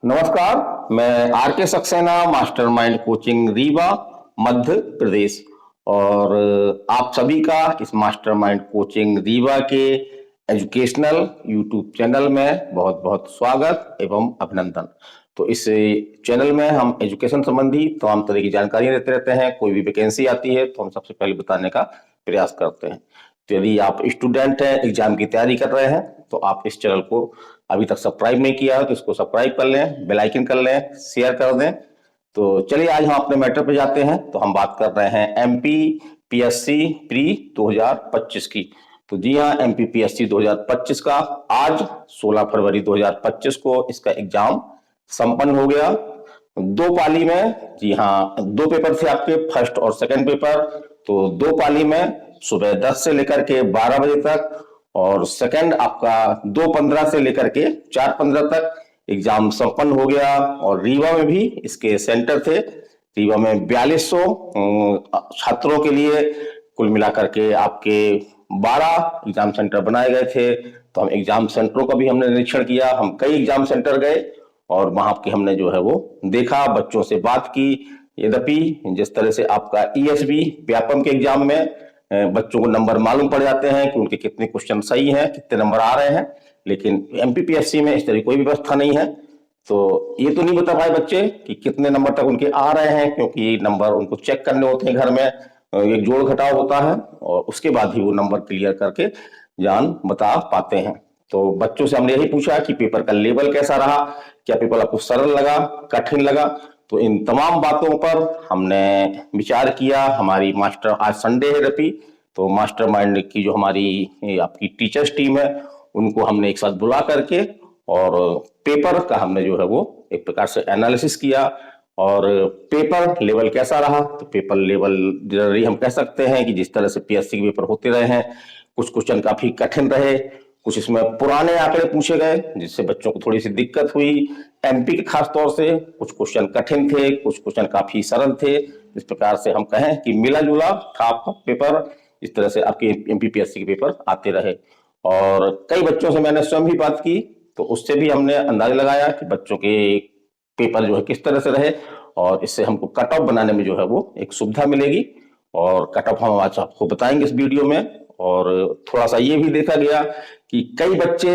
नमस्कार। मैं आर के सक्सेना, मास्टरमाइंड कोचिंग रीवा, मध्य प्रदेश। और आप सभी का इस मास्टरमाइंड कोचिंग रीवा के एजुकेशनल यूट्यूब चैनल में बहुत बहुत स्वागत एवं अभिनंदन। तो इस चैनल में हम एजुकेशन संबंधी तमाम तरह की जानकारियां देते रहते हैं। कोई भी वैकेंसी आती है तो हम सबसे पहले बताने का प्रयास करते हैं। तो यदि आप स्टूडेंट हैं, एग्जाम की तैयारी कर रहे हैं, तो आप इस चैनल को अभी तक सब्सक्राइब नहीं किया है तो इसको सब्सक्राइब कर लें, बेल आइकन कर लें, शेयर कर दें। तो चलिए आज हम अपने मैटर पे जाते हैं। तो हम बात कर रहे हैं एमपी पीएससी प्री 2025 की। तो जी हाँ, एमपी पीएससी 2025 का आज 16 फरवरी 2025 को इसका एग्जाम संपन्न हो गया। दो पाली में, जी हाँ, दो पेपर थे आपके, फर्स्ट और सेकंड पेपर। तो दो पाली में सुबह 10 से लेकर के 12 बजे तक, और सेकंड आपका 2:15 से लेकर के 4:15 तक एग्जाम संपन्न हो गया। और रीवा में भी इसके सेंटर थे। रीवा में 4200 छात्रों के लिए कुल मिलाकर के आपके 12 एग्जाम सेंटर बनाए गए थे। तो हम एग्जाम सेंटरों का भी हमने निरीक्षण किया। हम कई एग्जाम सेंटर गए और वहां की हमने जो है वो देखा, बच्चों से बात की। यद्यपि जिस तरह से आपका ईएसबी व्यापम के एग्जाम में बच्चों को नंबर मालूम पड़ जाते हैं कि उनके कितने क्वेश्चन सही हैं, कितने नंबर आ रहे हैं, लेकिन एमपीपीएससी में इस तरह कोई व्यवस्था नहीं है। तो ये तो नहीं बता पाए बच्चे कि कितने नंबर तक उनके आ रहे हैं, क्योंकि नंबर उनको चेक करने होते हैं घर में। एक जोड़ घटाव होता है और उसके बाद ही वो नंबर क्लियर करके जान बता पाते हैं। तो बच्चों से हमने यही पूछा कि पेपर का लेवल कैसा रहा, क्या पेपर आपको सरल लगा, कठिन लगा। तो इन तमाम बातों पर हमने विचार किया। हमारी मास्टर, आज संडे है रपी, तो मास्टरमाइंड की जो हमारी आपकी टीचर्स टीम है उनको हमने एक साथ बुला करके और पेपर का हमने जो है वो एक प्रकार से एनालिसिस किया। और पेपर लेवल कैसा रहा, तो पेपर लेवल जनरली हम कह सकते हैं कि जिस तरह से पीएससी के पेपर होते रहे हैं, कुछ क्वेश्चन काफी कठिन रहे, कुछ इसमें पुराने आंकड़े पूछे गए जिससे बच्चों को थोड़ी सी दिक्कत हुई। एमपी के खास तौर से कुछ क्वेश्चन कठिन थे, कुछ क्वेश्चन काफी सरल थे। इस प्रकार से हम कहें कि मिला जुला था आपका पेपर। इस तरह से आपके एमपीपीएससी के पेपर आते रहे। और कई बच्चों से मैंने स्वयं भी बात की, तो उससे भी हमने अंदाजा लगाया कि बच्चों के पेपर जो है किस तरह से रहे, और इससे हमको कट ऑफ बनाने में जो है वो एक सुविधा मिलेगी। और कट ऑफ हम आज आपको बताएंगे इस वीडियो में। और थोड़ा सा ये भी देखा गया कि कई बच्चे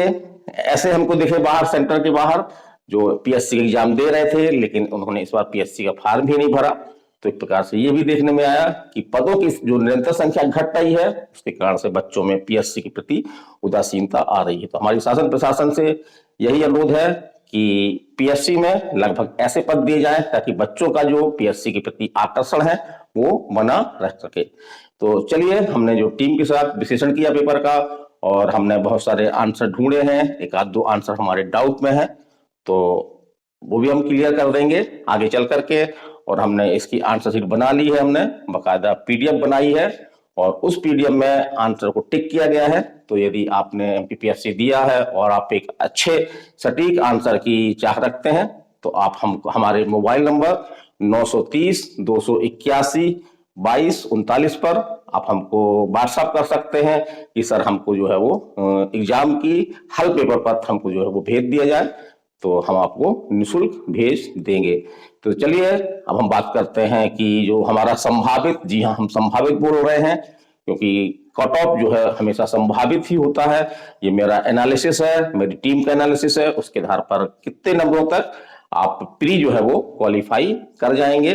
ऐसे हमको दिखे बाहर, सेंटर के बाहर, जो पीएससी का एग्जाम दे रहे थे लेकिन उन्होंने इस बार पीएससी का फॉर्म भी नहीं भरा। तो एक प्रकार से ये भी देखने में आया कि पदों की जो निरंतर संख्या घट रही है, उसके कारण से बच्चों में पीएससी के प्रति उदासीनता आ रही है। तो हमारी शासन प्रशासन से यही अनुरोध है कि पीएससी में लगभग ऐसे पद दिए जाएं ताकि बच्चों का जो पीएससी के प्रति आकर्षण है वो बना रह सके। तो चलिए, हमने जो टीम के साथ विश्लेषण किया पेपर का, और हमने बहुत सारे आंसर ढूंढे हैं, एक आध दो आंसर हमारे डाउट में है, तो वो भी हम क्लियर कर देंगे आगे चल करके। और हमने इसकी आंसर शीट बना ली है, हमने बकायदा पीडीएफ बनाई है, और उस पीडीएफ में आंसर को टिक किया गया है। तो यदि आपने एमपीपीएससी दिया है और आप एक अच्छे सटीक आंसर की चाह रखते हैं, तो आप हमारे मोबाइल नंबर 930-281-2239 पर आप हमको व्हाट्सएप कर सकते हैं कि सर हमको जो है वो एग्जाम की हल पेपर पत्र हमको जो है वो भेज दिया जाए, तो हम आपको निःशुल्क भेज देंगे। तो चलिए, अब हम बात करते हैं कि जो हमारा संभावित, जी हाँ, हम संभावित बोल रहे हैं क्योंकि कट ऑफ जो है हमेशा संभावित ही होता है। ये मेरा एनालिसिस है, मेरी टीम का एनालिसिस है, उसके आधार पर कितने नंबरों तक आप प्री जो है वो क्वालिफाई कर जाएंगे,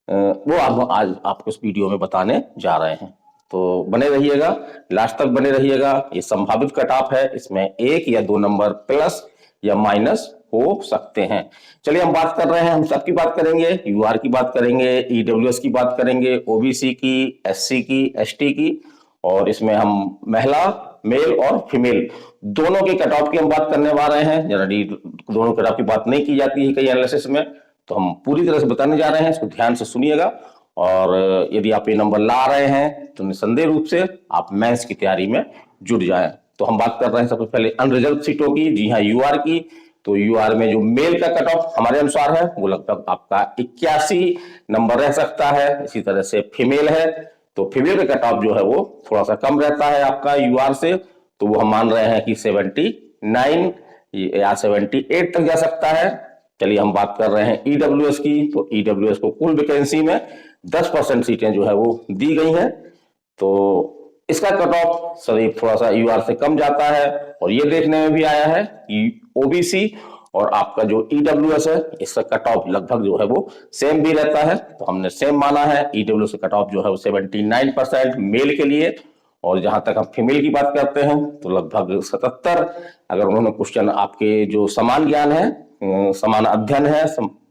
वो आप आज आपको इस वीडियो में बताने जा रहे हैं। तो बने रहिएगा, लास्ट तक बने रहिएगा। ये संभावित कट ऑफ है, इसमें 1 या 2 नंबर प्लस या माइनस हो सकते हैं। चलिए, हम बात कर रहे हैं, हम सबकी बात करेंगे, यूआर की बात करेंगे, ईडब्ल्यूएस की बात करेंगे, ओबीसी की, एससी की, एसटी की, और इसमें हम महिला, मेल और फीमेल दोनों के कट ऑफ की हम बात करने वाले हैं। जनरली दोनों कट ऑफ की बात नहीं की जाती है कई एनालिसिस में, तो हम पूरी तरह से बताने जा रहे हैं, इसको ध्यान से सुनिएगा। और यदि आप ये नंबर ला रहे हैं तो निसंदेह रूप से आप मेंस की तैयारी में जुट जाएं। तो हम बात कर रहे हैं सबसे पहले अनरिजर्व सीटों की, जी हाँ, यूआर की। तो यूआर में जो मेल का कट ऑफ हमारे अनुसार है वो लगभग आपका 81 नंबर रह सकता है। इसी तरह से फीमेल है, तो फीमेल का कट ऑफ जो है वो थोड़ा सा कम रहता है आपका यूआर से, तो वो हम मान रहे हैं कि 79 या 78 तक जा सकता है। चलिए हम बात कर रहे हैं ईडब्ल्यूएस की। तो ईडब्ल्यूएस को कुल वैकेंसी में 10% सीटें जो है वो दी गई हैं। तो इसका कट ऑफ सर थोड़ा सा यूआर से कम जाता है, और ये देखने में भी आया है कि ओबीसी और आपका जो ईडब्ल्यूएस है इसका कट ऑफ लगभग जो है वो सेम भी रहता है। तो हमने सेम माना है। ईडब्ल्यूएस का कट ऑफ जो है वो 79% मेल के लिए, और जहां तक हम फीमेल की बात करते हैं तो लगभग 77। अगर उन्होंने क्वेश्चन आपके जो समान ज्ञान है, समान अध्ययन है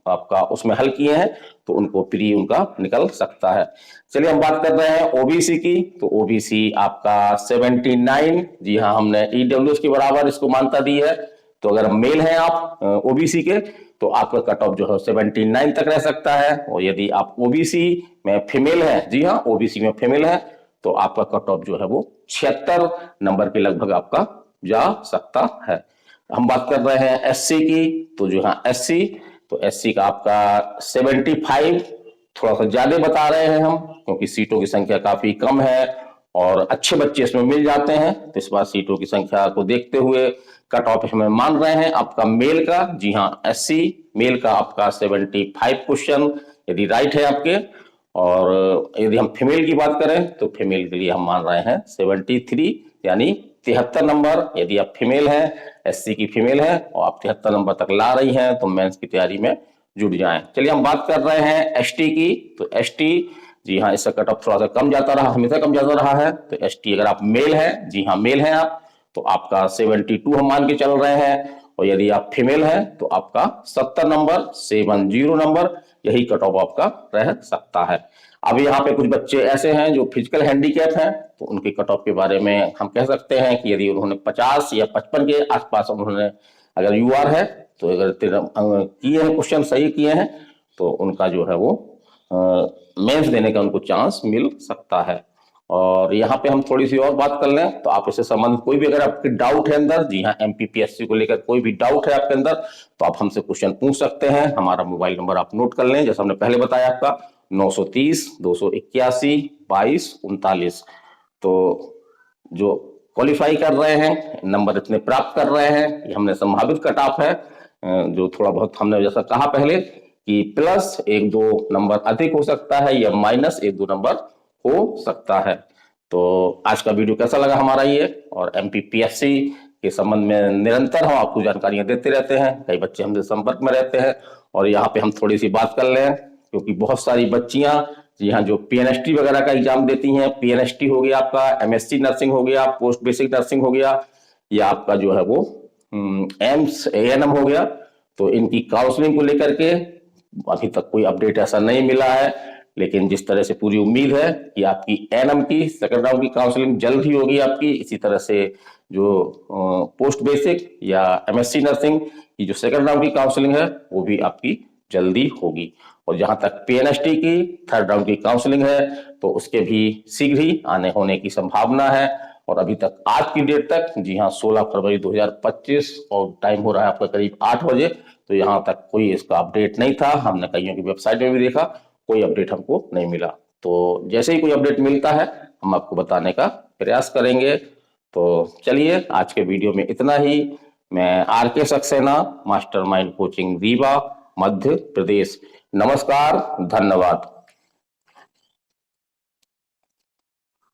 आपका, उसमें हल किए हैं तो उनको प्री उनका निकल सकता है। चलिए हम बात कर रहे हैं ओबीसी की। तो ओबीसी आपका 79, जी हाँ, हमने ईडब्ल्यूएस के बराबर इसको मान्यता दी है। तो अगर मेल हैं आप ओबीसी के तो आपका कट ऑफ जो है 79 तक रह सकता है, और यदि आप ओबीसी में फीमेल हैं, जी हाँ ओबीसी में फीमेल है, तो आपका कट ऑफ जो है वो 76 नंबर के लगभग आपका जा सकता है। हम बात कर रहे हैं एससी की। तो जो हाँ एससी, तो एससी का आपका 75 थोड़ा सा ज्यादा बता रहे हैं हम, क्योंकि सीटों की संख्या काफी कम है और अच्छे बच्चे इसमें मिल जाते हैं। तो इस बार सीटों की संख्या को देखते हुए कट ऑफ हमें मान रहे हैं आपका मेल का, जी हाँ एससी मेल का आपका 75 क्वेश्चन यदि राइट है आपके। और यदि हम फीमेल की बात करें तो फीमेल के लिए हम मान रहे हैं 73 यानी 73 नंबर। यदि आप फीमेल हैं, एससी की फीमेल है और आप 73 नंबर तक ला रही हैं तो मेंस की तैयारी में जुट जाएं। चलिए हम बात कर रहे हैं एसटी की। तो एसटी, जी हाँ इसका कट ऑफ थोड़ा सा कम जाता रहा, हमेशा कम जाता रहा है। तो एसटी अगर आप मेल हैं, जी हाँ मेल हैं आप, तो आपका 72 हम मान के चल रहे हैं, और यदि आप फीमेल हैं तो आपका 70 नंबर 70 नंबर यही कट ऑफ आपका रह सकता है। अब यहाँ पे कुछ बच्चे ऐसे हैं जो फिजिकल हैंडीकैप हैं, तो उनके कट ऑफ के बारे में हम कह सकते हैं कि यदि उन्होंने 50 या 55 के आसपास उन्होंने अगर यूआर है, तो अगर किए हैं क्वेश्चन सही किए हैं तो उनका जो है वो मेंस देने का उनको चांस मिल सकता है। और यहाँ पे हम थोड़ी सी और बात कर लें तो आप इससे संबंधित कोई भी अगर आपके डाउट है अंदर, जी हाँ एमपीपीएससी को लेकर कोई भी डाउट है आपके अंदर, तो आप हमसे क्वेश्चन पूछ सकते हैं। हमारा मोबाइल नंबर आप नोट कर लें, जैसा हमने पहले बताया आपका 930 281 2239। तो जो क्वालिफाई कर रहे हैं, नंबर इतने प्राप्त कर रहे हैं, ये हमने संभावित कट ऑफ है। जो थोड़ा बहुत हमने जैसा कहा पहले कि प्लस 1-2 नंबर अधिक हो सकता है या माइनस 1-2 नंबर हो सकता है। तो आज का वीडियो कैसा लगा हमारा ये, और एमपीपीएससी के संबंध में निरंतर हम आपको जानकारियां देते रहते हैं, कई बच्चे हमसे संपर्क में रहते हैं। और यहाँ पे हम थोड़ी सी बात कर लें, क्योंकि बहुत सारी बच्चियां जी हाँ जो पीएनएसटी वगैरह का एग्जाम देती हैं, पीएनएसटी हो गया आपका, एमएससी नर्सिंग हो गया, पोस्ट बेसिक नर्सिंग हो गया, या आपका जो है वो एम्स एएनएम हो गया, तो इनकी काउंसलिंग को लेकर के अभी तक कोई अपडेट ऐसा नहीं मिला है। लेकिन जिस तरह से पूरी उम्मीद है कि आपकी एएनएम की सेकंड राउंड की काउंसलिंग जल्द ही होगी आपकी, इसी तरह से जो पोस्ट बेसिक या एमएससी नर्सिंग की जो सेकंड राउंड की काउंसलिंग है वो भी आपकी जल्दी होगी। और जहां तक पीएनएसटी की थर्ड राउंड की काउंसलिंग है तो उसके भी शीघ्र ही आने होने की संभावना है। और अभी तक आज की डेट तक, जी हाँ 16 फरवरी 2025 और टाइम हो रहा है आपका करीब 8 बजे, तो यहाँ तक कोई इसका अपडेट नहीं था। हमने कईयों की वेबसाइट में भी देखा, कोई अपडेट हमको नहीं मिला। तो जैसे ही कोई अपडेट मिलता है हम आपको बताने का प्रयास करेंगे। तो चलिए आज के वीडियो में इतना ही। मैं R K Saxena, Mastermind coaching Rewa, Madhya Pradesh. नमस्कार, धन्यवाद।